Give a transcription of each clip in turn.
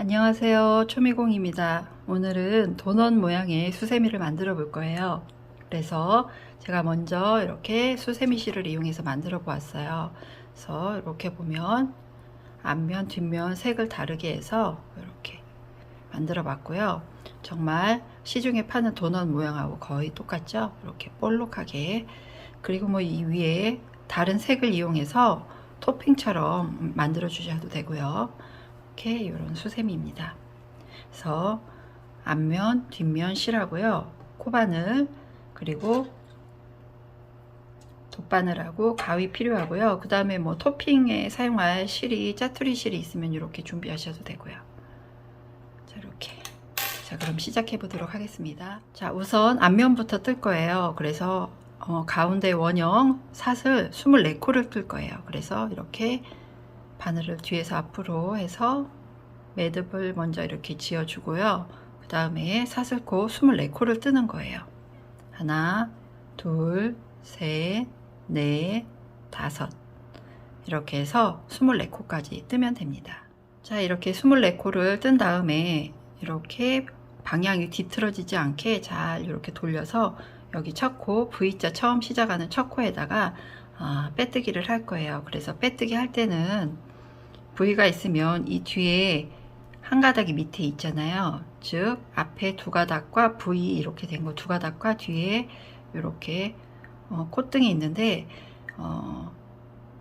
안녕하세요. 초미공입니다. 오늘은 도넛 모양의 수세미를 만들어 볼 거예요. 그래서 제가 먼저 이렇게 수세미 실을 이용해서 만들어 보았어요. 그래서 이렇게 보면 앞면, 뒷면 색을 다르게 해서 이렇게 만들어 봤고요. 정말 시중에 파는 도넛 모양하고 거의 똑같죠? 이렇게 볼록하게. 그리고 뭐 이 위에 다른 색을 이용해서 토핑처럼 만들어 주셔도 되고요. 이렇게 이런 수세미입니다. 그래서 앞면, 뒷면 실하고요. 코바늘, 그리고 돗바늘하고 가위 필요하고요. 그 다음에 뭐 토핑에 사용할 실이, 짜투리 실이 있으면 이렇게 준비하셔도 되고요. 자, 이렇게. 자, 그럼 시작해 보도록 하겠습니다. 자, 우선 앞면부터 뜰 거예요. 그래서 가운데 원형 사슬 24코를 뜰 거예요. 그래서 이렇게 바늘을 뒤에서 앞으로 해서 매듭을 먼저 이렇게 지어 주고요. 그 다음에 사슬코 24코를 뜨는 거예요. 하나, 둘, 셋, 넷, 다섯. 이렇게 해서 24코까지 뜨면 됩니다. 자, 이렇게 24코를 뜬 다음에 이렇게 방향이 뒤틀어지지 않게 잘 이렇게 돌려서 여기 첫 코, V자 처음 시작하는 첫 코에다가 빼뜨기를 할 거예요. 그래서 빼뜨기 할 때는 V가 있으면 이 뒤에 한 가닥이 밑에 있잖아요. 즉 앞에 두 가닥과 V 이렇게 된 거 두 가닥과 뒤에 이렇게 콧등이 있는데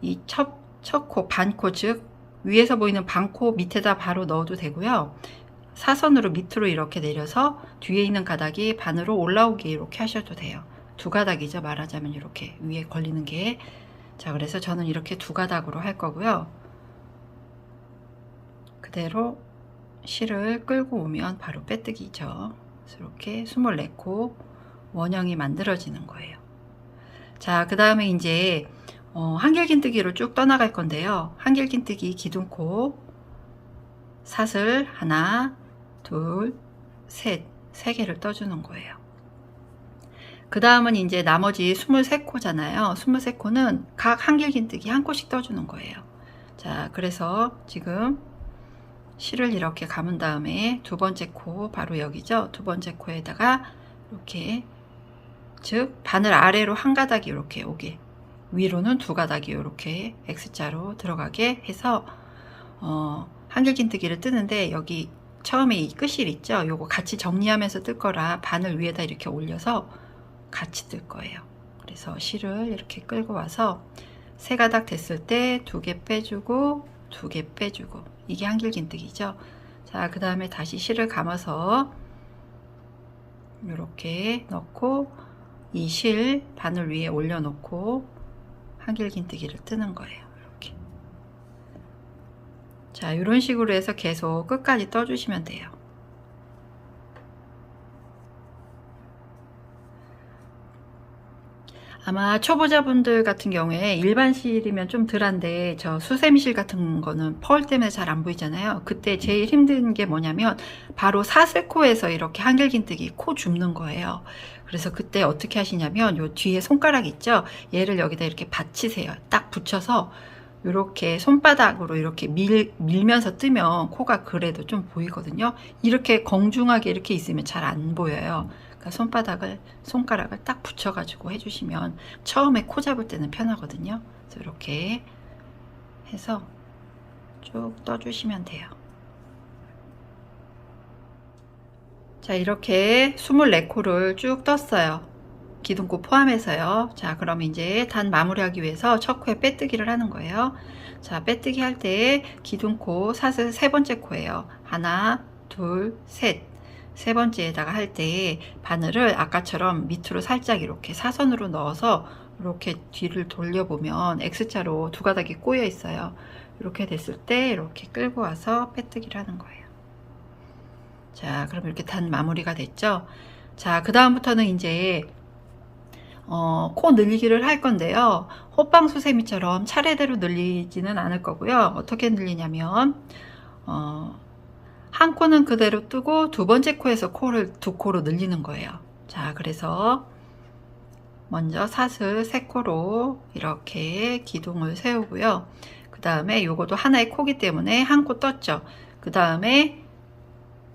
이 첫 코, 반코, 즉 위에서 보이는 반코 밑에다 바로 넣어도 되고요. 사선으로 밑으로 이렇게 내려서 뒤에 있는 가닥이 반으로 올라오게 이렇게 하셔도 돼요. 두 가닥이죠. 말하자면 이렇게 위에 걸리는 게. 자, 그래서 저는 이렇게 두 가닥으로 할 거고요. 그대로 실을 끌고 오면 바로 빼뜨기죠. 이렇게 24코 원형이 만들어지는 거예요. 자, 그 다음에 이제 한길긴뜨기로 쭉 떠나갈 건데요. 한길긴뜨기 기둥코 사슬 하나, 둘, 셋, 세 개를 떠주는 거예요. 그 다음은 이제 나머지 23코잖아요. 23코는 각 한길긴뜨기 한 코씩 떠주는 거예요. 자, 그래서 지금 실을 이렇게 감은 다음에 두 번째 코 바로 여기죠. 두 번째 코에다가 이렇게 즉 바늘 아래로 한 가닥이 이렇게 오게, 위로는 두 가닥이 이렇게 X자로 들어가게 해서 한길긴뜨기를 뜨는데 여기 처음에 이 끝실 있죠. 요거 같이 정리하면서 뜰 거라 바늘 위에다 이렇게 올려서 같이 뜰 거예요. 그래서 실을 이렇게 끌고 와서 세 가닥 됐을 때 두 개 빼주고 두 개 빼주고, 이게 한길긴뜨기죠. 자, 그 다음에 다시 실을 감아서 이렇게 넣고 이 실 바늘 위에 올려놓고 한길긴뜨기를 뜨는 거예요. 이렇게. 자, 이런 식으로 해서 계속 끝까지 떠주시면 돼요. 아마 초보자분들 같은 경우에 일반 실이면 좀 덜한데 저 수세미 실 같은 거는 펄 때문에 잘 안 보이잖아요. 그때 제일 힘든 게 뭐냐면 바로 사슬코에서 이렇게 한길긴뜨기 코 줍는 거예요. 그래서 그때 어떻게 하시냐면 요 뒤에 손가락 있죠? 얘를 여기다 이렇게 받치세요. 딱 붙여서 이렇게 손바닥으로 이렇게 밀면서 뜨면 코가 그래도 좀 보이거든요. 이렇게 공중하게 이렇게 있으면 잘 안 보여요. 그러니까 손가락을 딱 붙여가지고 해주시면 처음에 코 잡을 때는 편하거든요. 그래서 이렇게 해서 쭉 떠주시면 돼요. 자, 이렇게 24코를 쭉 떴어요. 기둥코 포함해서요. 자, 그럼 이제 단 마무리하기 위해서 첫 코에 빼뜨기를 하는 거예요. 자, 빼뜨기 할 때 기둥코 사슬 세 번째 코예요. 하나, 둘, 셋. 세 번째에다가 할 때 바늘을 아까처럼 밑으로 살짝 이렇게 사선으로 넣어서 이렇게 뒤를 돌려보면 X자로 두 가닥이 꼬여 있어요. 이렇게 됐을 때 이렇게 끌고 와서 빼뜨기를 하는 거예요. 자, 그럼 이렇게 단 마무리가 됐죠. 자, 그 다음부터는 이제 코 늘리기를 할 건데요. 호빵 수세미처럼 차례대로 늘리지는 않을 거고요. 어떻게 늘리냐면 한 코는 그대로 뜨고 두 번째 코에서 코를 두 코로 늘리는 거예요. 자, 그래서 먼저 사슬 세 코로 이렇게 기둥을 세우고요. 그 다음에 요것도 하나의 코기 때문에 한 코 떴죠. 그 다음에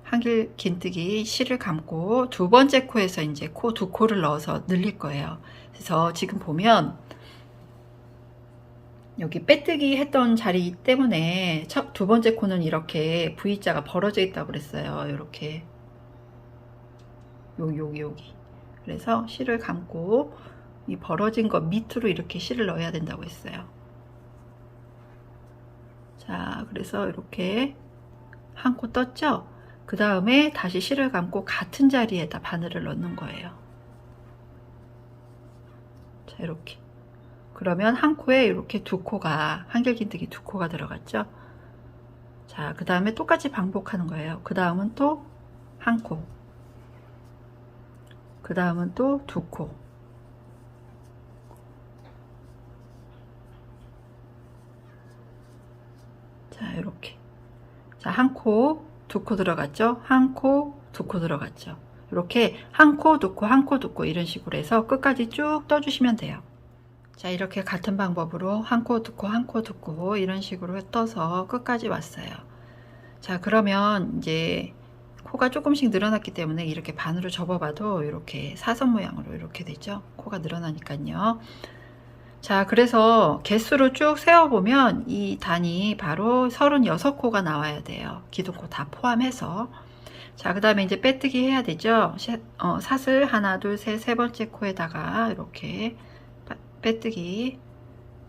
한길 긴뜨기 실을 감고 두 번째 코에서 이제 코 두 코를 넣어서 늘릴 거예요. 그래서 지금 보면 여기 빼뜨기 했던 자리 때문에 두 번째 코는 이렇게 V자가 벌어져 있다고 그랬어요. 이렇게 여기 그래서 실을 감고 이 벌어진 거 밑으로 이렇게 실을 넣어야 된다고 했어요. 자, 그래서 이렇게 한 코 떴죠? 그 다음에 다시 실을 감고 같은 자리에다 바늘을 넣는 거예요. 자, 이렇게. 그러면 한 코에 이렇게 두 코가, 한길긴뜨기 두 코가 들어갔죠? 자, 그 다음에 똑같이 반복하는 거예요. 그 다음은 또 한 코. 그 다음은 또 두 코. 자, 이렇게. 자, 한 코, 두 코 들어갔죠? 한 코, 두 코 들어갔죠? 이렇게 한 코, 두 코, 한 코, 두 코 이런 식으로 해서 끝까지 쭉 떠주시면 돼요. 자, 이렇게 같은 방법으로 한 코, 두 코, 한 코, 두 코 이런 식으로 떠서 끝까지 왔어요. 자, 그러면 이제 코가 조금씩 늘어났기 때문에 이렇게 반으로 접어봐도 이렇게 사선 모양으로 이렇게 되죠. 코가 늘어나니까요. 자, 그래서 개수로 쭉 세어보면 이 단이 바로 36코가 나와야 돼요. 기둥코 다 포함해서. 자, 그 다음에 이제 빼뜨기 해야 되죠. 사슬 하나, 둘, 셋, 세 번째 코에다가 이렇게 빼뜨기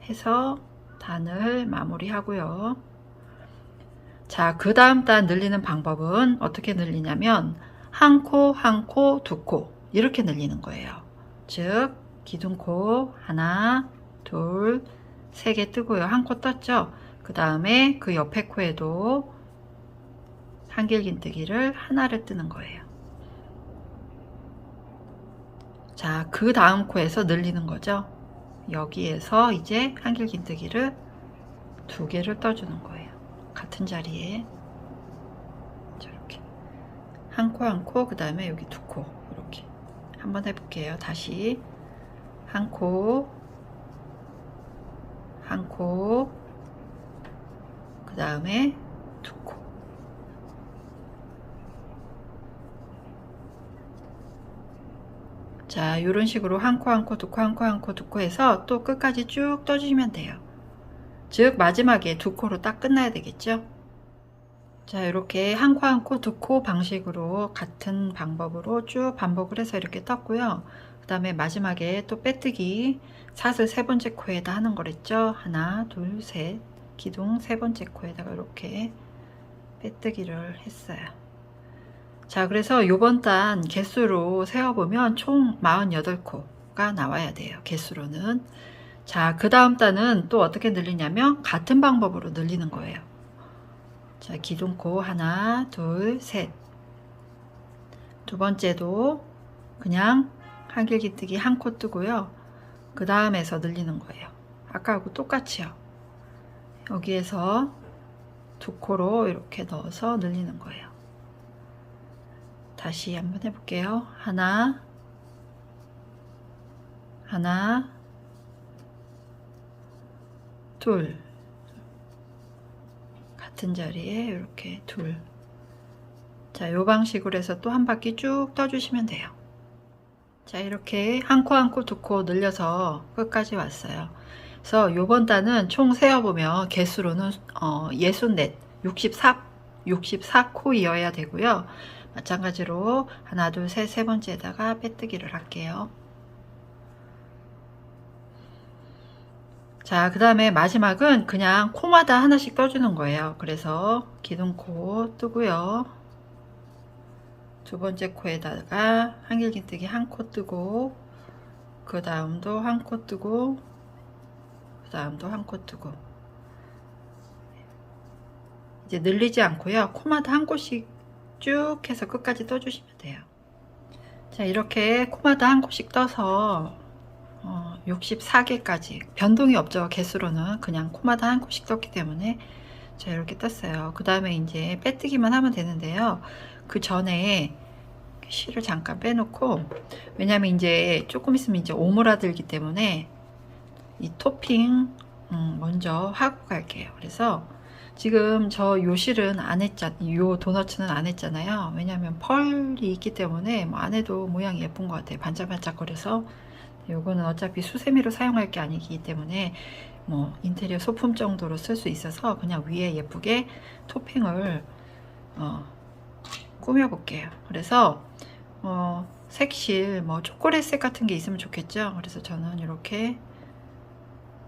해서 단을 마무리 하고요. 자, 그 다음 단 늘리는 방법은 어떻게 늘리냐면 한 코, 한 코, 두 코 이렇게 늘리는 거예요. 즉 기둥코 하나, 둘, 세 개 뜨고요. 한 코 떴죠? 그 다음에 그 옆에 코에도 한길긴뜨기를 하나를 뜨는 거예요. 자, 그 다음 코에서 늘리는 거죠. 여기에서 이제 한길긴뜨기를 두 개를 떠주는 거예요. 같은 자리에 저렇게 한 코 한 코, 그 다음에 여기 두 코 이렇게 한번 해볼게요. 다시 한 코, 한 코, 그 다음에 두 코. 자, 이런 식으로 한 코, 한 코, 두 코, 한 코, 한 코, 두 코 해서 또 끝까지 쭉 떠주시면 돼요. 즉 마지막에 두 코로 딱 끝나야 되겠죠. 자, 이렇게 한 코, 한 코, 두 코 방식으로 같은 방법으로 쭉 반복을 해서 이렇게 떴고요. 그 다음에 마지막에 또 빼뜨기 사슬 세 번째 코에다 하는 거랬죠. 하나, 둘, 셋, 기둥 세 번째 코에다가 이렇게 빼뜨기를 했어요. 자, 그래서 요번 단 개수로 세어보면 총 48코가 나와야 돼요. 개수로는. 자, 그 다음 단은 또 어떻게 늘리냐면 같은 방법으로 늘리는 거예요. 자, 기둥코 하나, 둘, 셋. 두 번째도 그냥 한길긴뜨기 한 코 뜨고요. 그 다음에서 늘리는 거예요. 아까하고 똑같이요. 여기에서 두 코로 이렇게 넣어서 늘리는 거예요. 다시 한번 해볼게요. 하나, 하나, 둘. 같은 자리에 이렇게 둘. 자, 요 방식으로 해서 또 한 바퀴 쭉 떠주시면 돼요. 자, 이렇게 한 코 한 코 두 코 늘려서 끝까지 왔어요. 그래서 요번 단은 총 세어보면 개수로는 64, 64코이어야 되고요. 마찬가지로 하나, 둘, 셋, 세 번째에다가 빼뜨기를 할게요. 자, 그 다음에 마지막은 그냥 코마다 하나씩 떠주는 거예요. 그래서 기둥코 뜨고요. 두 번째 코에다가 한길긴뜨기 한 코 뜨고, 그 다음도 한 코 뜨고, 그 다음도 한 코 뜨고. 이제 늘리지 않고요. 코마다 한 코씩 쭉 해서 끝까지 떠주시면 돼요. 자, 이렇게 코마다 한 코씩 떠서 64개까지 변동이 없죠. 개수로는 그냥 코마다 한 코씩 떴기 때문에 자, 이렇게 떴어요. 그 다음에 이제 빼뜨기만 하면 되는데요. 그 전에 실을 잠깐 빼놓고, 왜냐면 이제 조금 있으면 이제 오므라들기 때문에 이 토핑 먼저 하고 갈게요. 그래서 지금 저 요 실은 안 했잖아요. 요 도너츠는 안 했잖아요. 왜냐면 펄이 있기 때문에 뭐 안 해도 모양이 예쁜 것 같아요. 반짝반짝거려서. 요거는 어차피 수세미로 사용할 게 아니기 때문에 뭐 인테리어 소품 정도로 쓸 수 있어서 그냥 위에 예쁘게 토핑을 꾸며 볼게요. 그래서 색실 뭐 초콜릿색 같은 게 있으면 좋겠죠. 그래서 저는 이렇게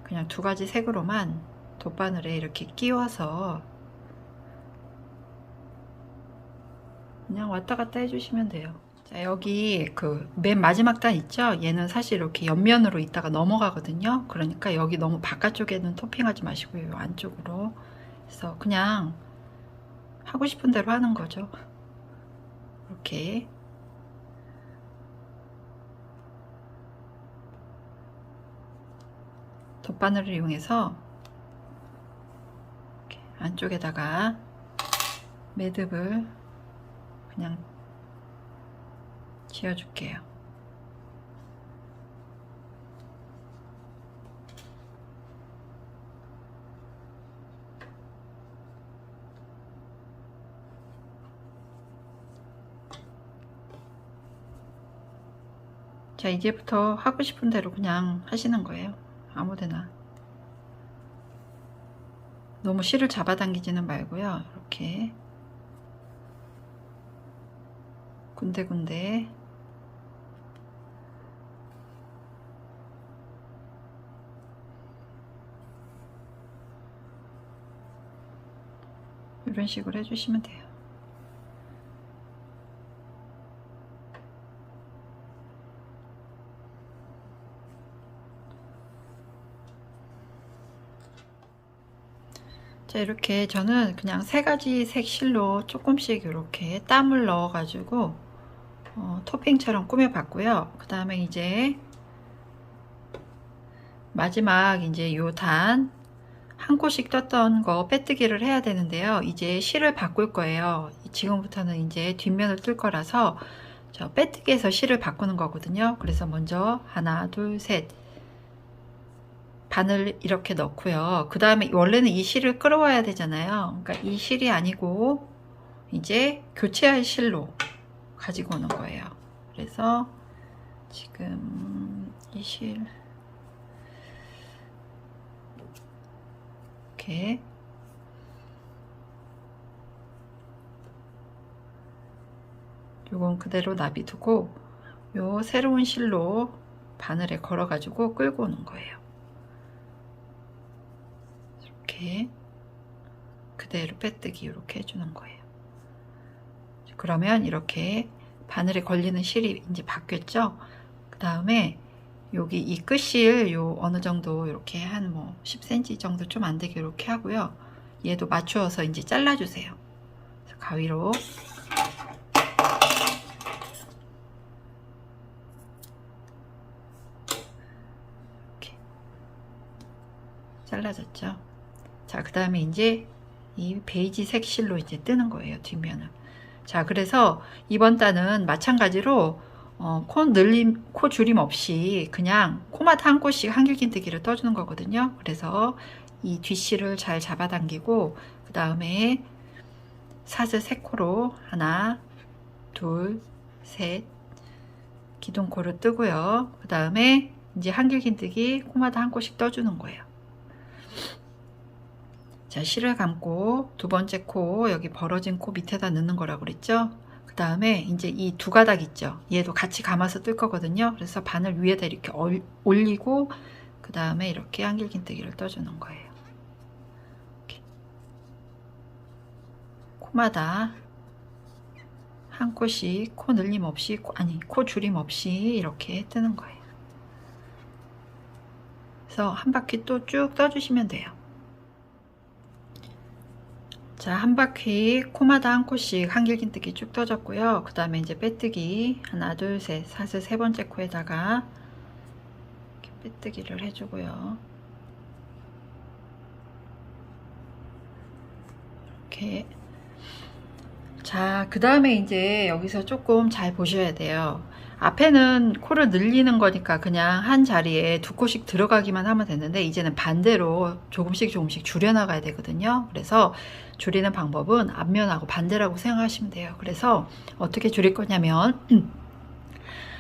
그냥 두 가지 색으로만 돗바늘에 이렇게 끼워서 그냥 왔다 갔다 해주시면 돼요. 자, 여기 그 맨 마지막 단 있죠? 얘는 사실 이렇게 옆면으로 있다가 넘어가거든요. 그러니까 여기 너무 바깥쪽에는 토핑하지 마시고요. 안쪽으로. 그래서 그냥 하고 싶은 대로 하는 거죠. 이렇게. 돗바늘을 이용해서 이렇게 안쪽에다가 매듭을 그냥 지어줄게요. 자, 이제부터 하고 싶은 대로 그냥 하시는 거예요. 아무데나. 너무 실을 잡아당기지는 말고요. 이렇게 군데군데 이런 식으로 해주시면 돼요. 자, 이렇게 저는 그냥 세 가지 색 실로 조금씩 이렇게 땀을 넣어 가지고 토핑처럼 꾸며 봤고요. 그 다음에 이제 마지막 이제 요 단 한 코씩 떴던 거 빼뜨기를 해야 되는데요. 이제 실을 바꿀 거예요. 지금부터는 이제 뒷면을 뜰 거라서 저 빼뜨기에서 실을 바꾸는 거거든요. 그래서 먼저 하나, 둘, 셋 바늘 이렇게 넣고요. 그 다음에 원래는 이 실을 끌어와야 되잖아요. 그러니까 이 실이 아니고 이제 교체할 실로 가지고 오는 거예요. 그래서 지금 이 실 이렇게 요건 그대로 놔두고 요 새로운 실로 바늘에 걸어 가지고 끌고 오는 거예요. 이렇게 그대로 빼뜨기 이렇게 해주는 거예요. 그러면 이렇게 바늘에 걸리는 실이 이제 바뀌었죠. 그 다음에 여기 이 끝실 요 어느 정도 이렇게 한 뭐 10cm 정도 좀 안 되게 이렇게 하고요. 얘도 맞추어서 이제 잘라주세요. 가위로 이렇게 잘라졌죠. 자, 그 다음에 이제 이 베이지색 실로 이제 뜨는 거예요. 뒷면을. 자, 그래서 이번 단은 마찬가지로 코 늘림, 코 줄임 없이 그냥 코마다 한 코씩 한길긴뜨기를 떠주는 거거든요. 그래서 이 뒷실을 잘 잡아당기고 그 다음에 사슬 3코로 하나, 둘, 셋 기둥코를 뜨고요. 그 다음에 이제 한길긴뜨기 코마다 한 코씩 떠주는 거예요. 자, 실을 감고 두 번째 코 여기 벌어진 코 밑에다 넣는 거라고 그랬죠. 그 다음에 이제 이 두 가닥 있죠. 얘도 같이 감아서 뜰 거거든요. 그래서 바늘 위에다 이렇게 올리고 그 다음에 이렇게 한길긴뜨기를 떠주는 거예요. 이렇게. 코마다 한 코씩 코 늘림 없이 코 줄임 없이 이렇게 뜨는 거예요. 그래서 한 바퀴 또 쭉 떠주시면 돼요. 자, 한 바퀴 코마다 한 코씩 한길긴뜨기 쭉 떠졌고요. 그 다음에 이제 빼뜨기 하나, 둘, 셋 사슬 세 번째 코에다가 이렇게 빼뜨기를 해주고요. 이렇게. 자, 그 다음에 이제 여기서 조금 잘 보셔야 돼요. 앞에는 코를 늘리는 거니까 그냥 한 자리에 두 코씩 들어가기만 하면 되는데 이제는 반대로 조금씩 조금씩 줄여나가야 되거든요. 그래서 줄이는 방법은 앞면하고 반대라고 생각하시면 돼요. 그래서 어떻게 줄일 거냐면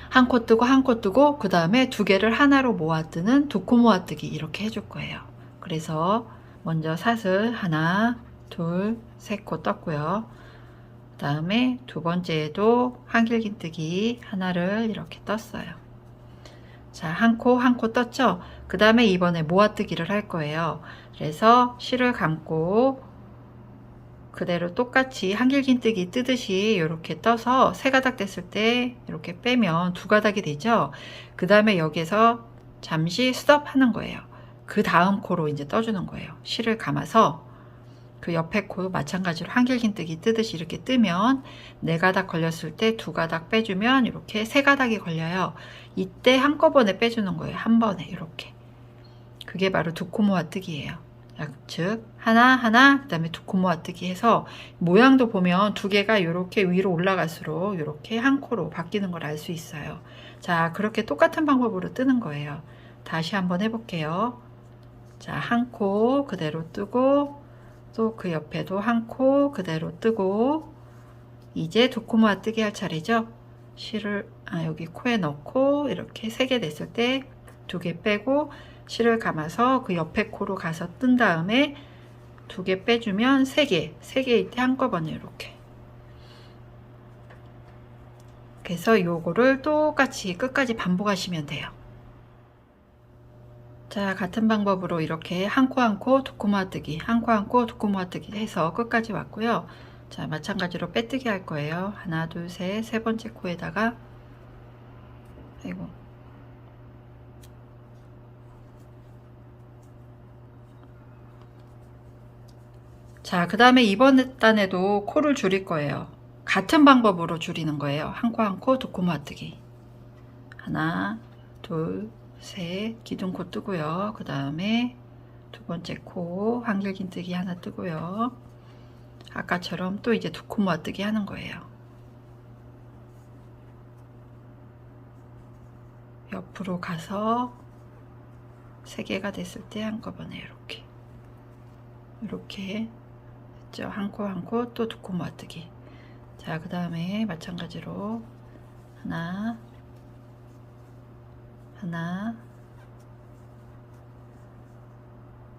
한 코 뜨고 한 코 뜨고 그 다음에 두 개를 하나로 모아 뜨는 두 코 모아 뜨기 이렇게 해줄 거예요. 그래서 먼저 사슬 하나 둘 셋 코 떴고요. 그 다음에 두 번째에도 한길긴뜨기 하나를 이렇게 떴어요. 자, 한 코 한 코 떴죠? 그 다음에 이번에 모아뜨기를 할 거예요. 그래서 실을 감고 그대로 똑같이 한길긴뜨기 뜨듯이 이렇게 떠서 세 가닥 됐을 때 이렇게 빼면 두 가닥이 되죠? 그 다음에 여기서 잠시 스톱 하는 거예요. 그 다음 코로 이제 떠주는 거예요. 실을 감아서 그 옆에 코 마찬가지로 한길긴뜨기 뜨듯이 이렇게 뜨면 네 가닥 걸렸을 때 두 가닥 빼주면 이렇게 세 가닥이 걸려요. 이때 한꺼번에 빼주는 거예요. 한 번에 이렇게. 그게 바로 두 코 모아뜨기예요. 즉 하나 하나 그 다음에 두 코 모아뜨기 해서 모양도 보면 두 개가 이렇게 위로 올라갈수록 이렇게 한 코로 바뀌는 걸 알 수 있어요. 자, 그렇게 똑같은 방법으로 뜨는 거예요. 다시 한번 해볼게요. 자, 한 코 그대로 뜨고 또 그 옆에도 한 코 그대로 뜨고 이제 두 코 모아뜨기 할 차례죠. 실을 여기 코에 넣고 이렇게 세 개 됐을 때 두 개 빼고 실을 감아서 그 옆에 코로 가서 뜬 다음에 두 개 빼주면 세 개일 때 한꺼번에 이렇게. 그래서 요거를 똑같이 끝까지 반복하시면 돼요. 자, 같은 방법으로 이렇게 한 코 한 코 두 코 모아뜨기 한 코 한 코 두 코 모아뜨기 해서 끝까지 왔고요. 자, 마찬가지로 빼뜨기 할 거예요. 하나 둘 셋 세 번째 코에다가 아이고 자, 그 다음에 이번 단에도 코를 줄일 거예요. 같은 방법으로 줄이는 거예요. 한 코 한 코 두 코 모아뜨기 하나 둘 셋 기둥코 뜨고요. 그 다음에 두 번째 코 한길긴뜨기 하나 뜨고요. 아까처럼 또 이제 두 코 모아뜨기 하는 거예요. 옆으로 가서 세 개가 됐을 때 한꺼번에 이렇게 됐죠? 한 코 한 코 또 두 코 모아뜨기. 자, 그 다음에 마찬가지로 하나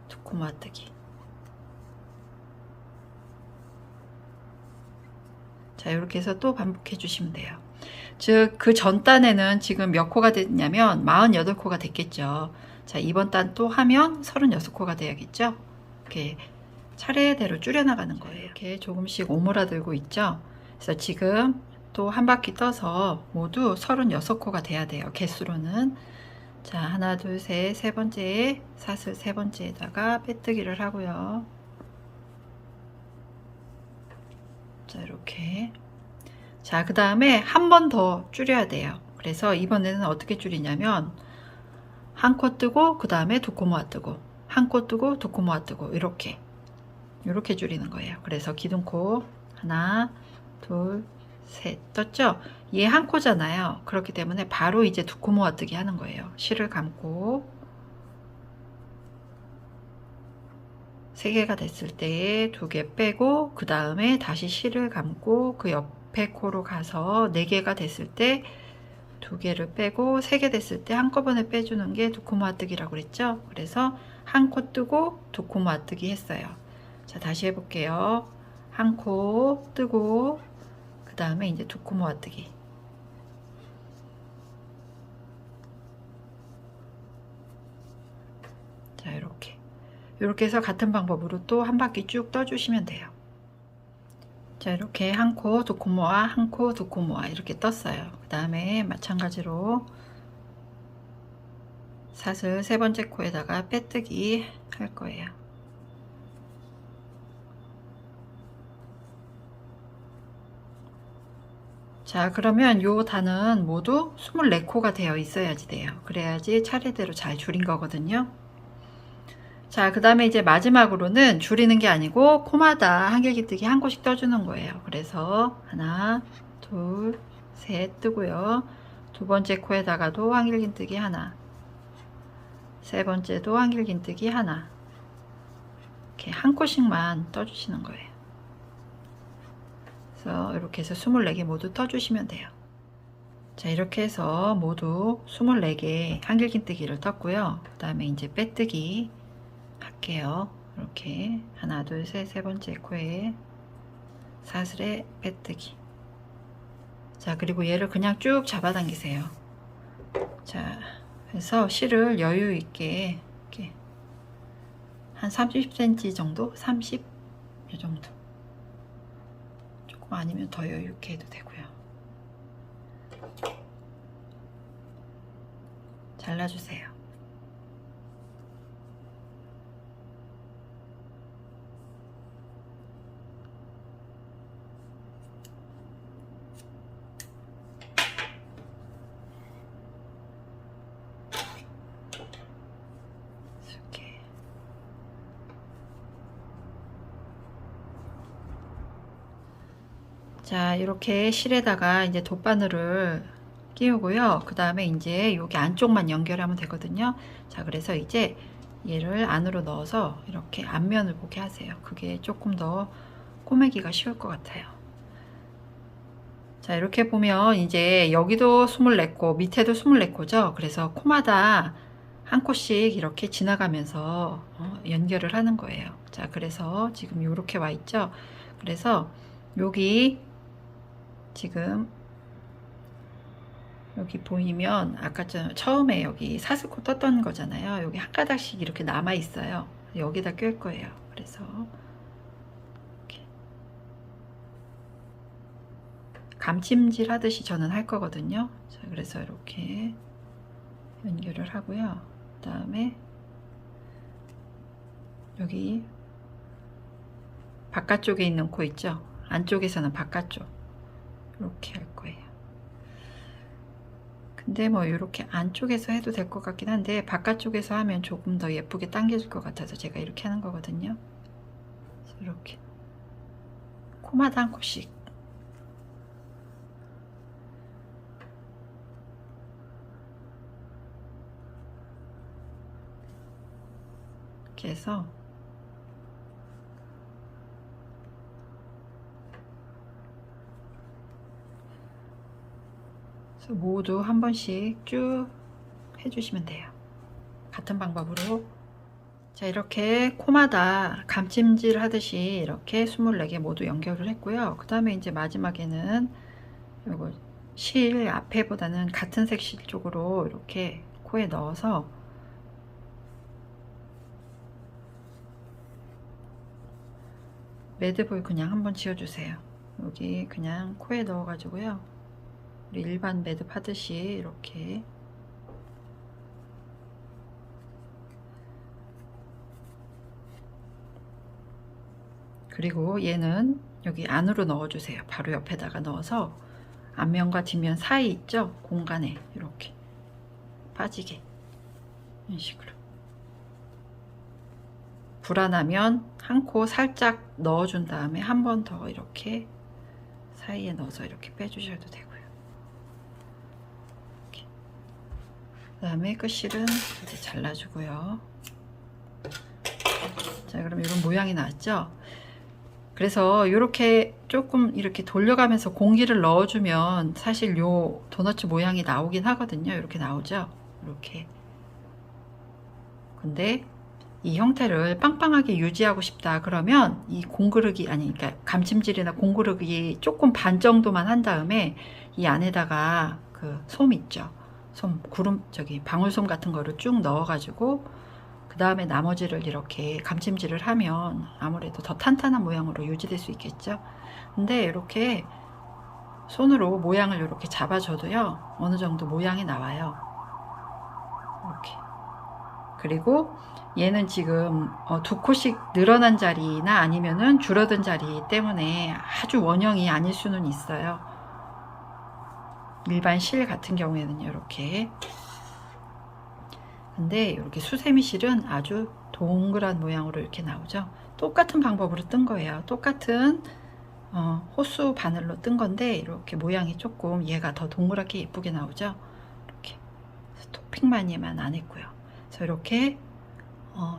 두 코 모아뜨기. 자, 이렇게 해서 또 반복해 주시면 돼요. 즉, 그 전 단에는 지금 몇 코가 됐냐면 48코가 됐겠죠. 자, 이번 단 또 하면 36코가 돼야겠죠. 이렇게 차례대로 줄여나가는 거예요. 이렇게 조금씩 오므라들고 있죠. 그래서 지금 또 한 바퀴 떠서 모두 36코가 돼야 돼요. 개수로는. 자, 하나, 둘, 셋, 세 번째 사슬 세 번째에다가 빼뜨기를 하고요. 자, 이렇게. 자, 그 다음에 한 번 더 줄여야 돼요. 그래서 이번에는 어떻게 줄이냐면 한 코 뜨고 그 다음에 두 코 모아 뜨고 한 코 뜨고 두 코 모아 뜨고 이렇게 줄이는 거예요. 그래서 기둥코 하나 둘 셋 떴죠? 얘 한 코잖아요. 그렇기 때문에 바로 이제 두 코 모아뜨기 하는 거예요. 실을 감고 세 개가 됐을 때 두 개 빼고 그 다음에 다시 실을 감고 그 옆에 코로 가서 네 개가 됐을 때 두 개를 빼고 세 개 됐을 때 한꺼번에 빼주는 게 두 코 모아뜨기라고 그랬죠? 그래서 한 코 뜨고 두 코 모아뜨기 했어요. 자, 다시 해볼게요. 한 코 뜨고 그 다음에 이제 두 코 모아뜨기. 자, 이렇게 해서 같은 방법으로 또 한 바퀴 쭉 떠주시면 돼요. 자, 이렇게 한 코 두 코 모아 한 코 두 코 모아 이렇게 떴어요. 그 다음에 마찬가지로 사슬 세 번째 코에다가 빼뜨기 할 거예요. 자, 그러면 요 단은 모두 24코가 되어 있어야지 돼요. 그래야지 차례대로 잘 줄인 거거든요. 자, 그 다음에 이제 마지막으로는 줄이는 게 아니고 코마다 한길긴뜨기 한 코씩 떠주는 거예요. 그래서 하나 둘 셋 뜨고요. 두 번째 코에다가도 한길긴뜨기 하나, 세 번째도 한길긴뜨기 하나, 이렇게 한 코씩만 떠주시는 거예요. 그래서 이렇게 해서 24개 모두 떠주시면 돼요. 자, 이렇게 해서 모두 24개 한길긴뜨기를 떴고요. 그 다음에 이제 빼뜨기 할게요. 이렇게 하나, 둘, 셋, 세 번째 코에 사슬에 빼뜨기. 자, 그리고 얘를 그냥 쭉 잡아당기세요. 자, 그래서 실을 여유 있게 이렇게 한 30cm 정도, 30 이 정도. 조금 아니면 더 여유 있게 해도 되고요. 잘라주세요. 이렇게. 자, 이렇게 실에다가 이제 돗바늘을 끼우고요. 그 다음에 이제 여기 안쪽만 연결하면 되거든요. 자, 그래서 이제 얘를 안으로 넣어서 이렇게 앞면을 보게 하세요. 그게 조금 더 꼬매기가 쉬울 것 같아요. 자, 이렇게 보면 이제 여기도 24코, 밑에도 24코죠. 그래서 코마다 한 코씩 이렇게 지나가면서 연결을 하는 거예요. 자, 그래서 지금 이렇게 와 있죠. 그래서 여기 지금 여기 보이면 아까 처음에 여기 사슬코 떴던 거잖아요. 여기 한 가닥씩 이렇게 남아 있어요. 여기다 낄 거예요. 그래서 이렇게 감침질 하듯이 저는 할 거거든요. 자, 그래서 이렇게 연결을 하고요. 그 다음에 여기 바깥쪽에 있는 코 있죠. 안쪽에서는 바깥쪽 이렇게 할 거예요. 근데 뭐 이렇게 안쪽에서 해도 될 것 같긴 한데 바깥쪽에서 하면 조금 더 예쁘게 당겨질 것 같아서 제가 이렇게 하는 거거든요. 이렇게 코마다 한 코씩 이렇게 해서 모두 한 번씩 쭉 해주시면 돼요. 같은 방법으로. 자, 이렇게 코마다 감침질 하듯이 이렇게 24개 모두 연결을 했고요. 그 다음에 이제 마지막에는 요거 실 앞에보다는 같은 색 실 쪽으로 이렇게 코에 넣어서 매듭을 그냥 한번 지어주세요. 여기 그냥 코에 넣어 가지고요. 우리 일반 매듭 하듯이 이렇게 그리고 얘는 여기 안으로 넣어주세요. 바로 옆에다가 넣어서 앞면과 뒷면 사이 있죠? 공간에 이렇게 빠지게 이런 식으로 불안하면 한 코 살짝 넣어준 다음에 한 번 더 이렇게 사이에 넣어서 이렇게 빼주셔도 되고요. 그 다음에 끝실은 이제 잘라주고요. 자, 그럼 이런 모양이 나왔죠? 그래서 이렇게 조금 이렇게 돌려가면서 공기를 넣어주면 사실 요 도너츠 모양이 나오긴 하거든요. 이렇게 나오죠? 이렇게. 근데 이 형태를 빵빵하게 유지하고 싶다 그러면 이 공그르기 아니 그러니까 감침질이나 공그르기 조금 반 정도만 한 다음에 이 안에다가 그 솜 있죠? 솜 구름 저기 방울솜 같은 거를 쭉 넣어 가지고 그 다음에 나머지를 이렇게 감침질을 하면 아무래도 더 탄탄한 모양으로 유지될 수 있겠죠. 근데 이렇게 손으로 모양을 이렇게 잡아줘도요 어느 정도 모양이 나와요. 이렇게. 그리고 얘는 지금 두 코씩 늘어난 자리나 아니면은 줄어든 자리 때문에 아주 원형이 아닐 수는 있어요. 일반 실 같은 경우에는 이렇게. 근데 이렇게 수세미 실은 아주 동그란 모양으로 이렇게 나오죠. 똑같은 방법으로 뜬 거예요. 똑같은 호수 바늘로 뜬 건데 이렇게 모양이 조금 얘가 더 동그랗게 예쁘게 나오죠. 핑마니에만 안 했고요. 그래서 이렇게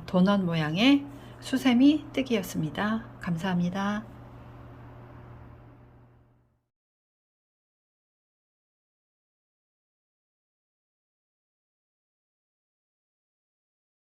도넛 모양의 수세미 뜨기였습니다. 감사합니다.